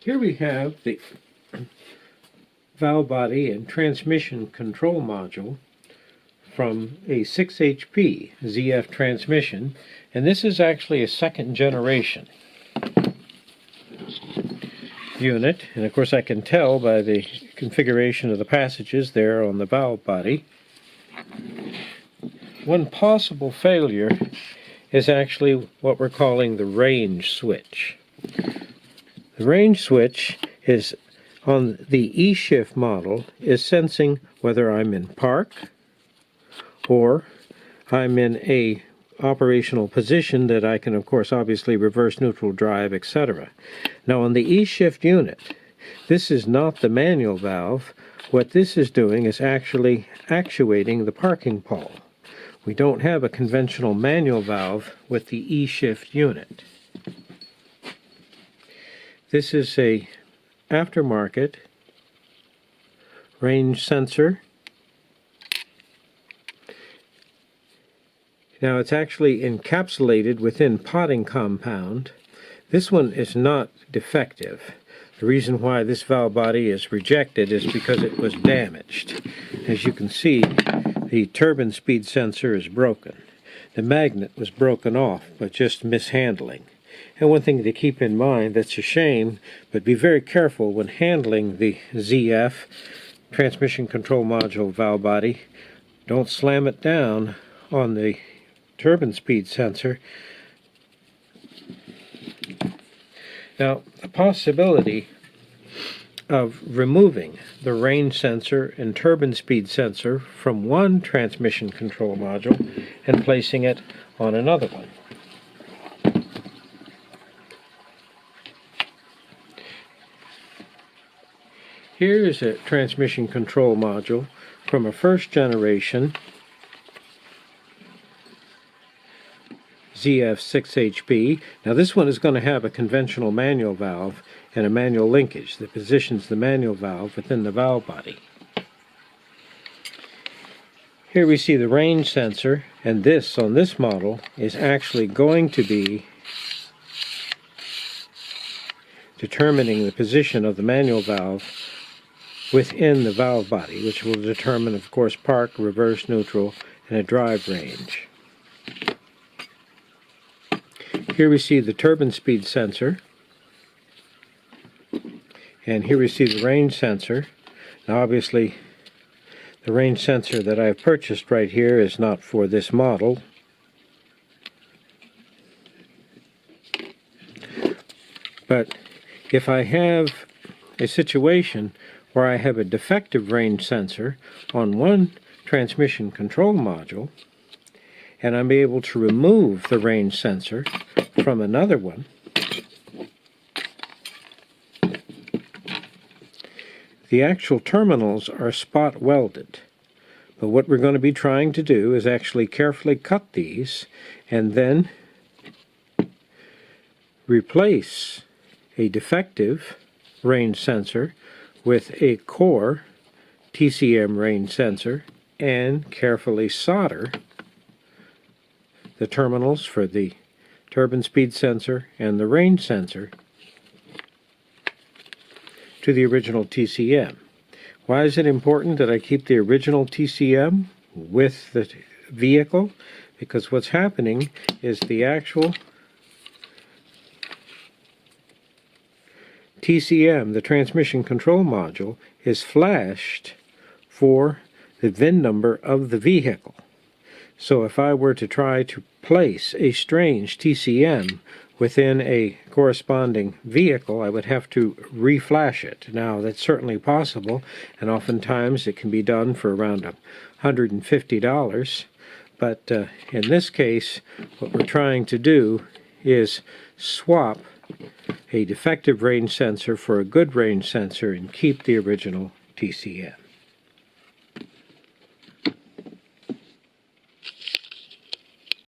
Here we have the valve body and transmission control module from a 6HP ZF transmission, and this is actually a second generation unit, and of course I can tell by the configuration of the passages there on the valve body. One possible failure is actually what we're calling the range switch. The range switch is on the E-shift model is sensing whether I'm in park or I'm in a operational position that I can of course obviously reverse, neutral, drive, etc. Now on the E-shift unit, this is not the manual valve. What this is doing is actually actuating the parking pole. We don't have a conventional manual valve with the E-shift unit. This is a aftermarket range sensor. Now it's actually encapsulated within potting compound. This one is not defective. The reason why this valve body is rejected is because it was damaged. As you can see, the turbine speed sensor is broken. The magnet was broken off, but just mishandling. And one thing to keep in mind, that's a shame, but be very careful when handling the ZF transmission control module valve body. Don't slam it down on the turbine speed sensor. Now, the possibility of removing the range sensor and turbine speed sensor from one transmission control module and placing it on another one. Here is a transmission control module from a first generation ZF6HP. Now this one is going to have a conventional manual valve and a manual linkage that positions the manual valve within the valve body. Here we see the range sensor, and this on this model is actually going to be determining the position of the manual valve within the valve body, which will determine, of course, park, reverse, neutral, and a drive range. Here we see the turbine speed sensor, and here we see the range sensor. Now obviously the range sensor that I've purchased right here is not for this model. But if I have a situation where I have a defective range sensor on one transmission control module, and I'm able to remove the range sensor from another one, the actual terminals are spot welded. But what we're going to be trying to do is actually carefully cut these and then replace a defective range sensor with a core TCM range sensor and carefully solder the terminals for the turbine speed sensor and the range sensor to the original TCM. Why is it important that I keep the original TCM with the vehicle? Because what's happening is the actual TCM, the transmission control module, is flashed for the VIN number of the vehicle. So if I were to try to place a strange TCM within a corresponding vehicle, I would have to reflash it. Now that's certainly possible, and oftentimes it can be done for around $150. But in this case, what we're trying to do is swap a defective range sensor for a good range sensor and keep the original TCM.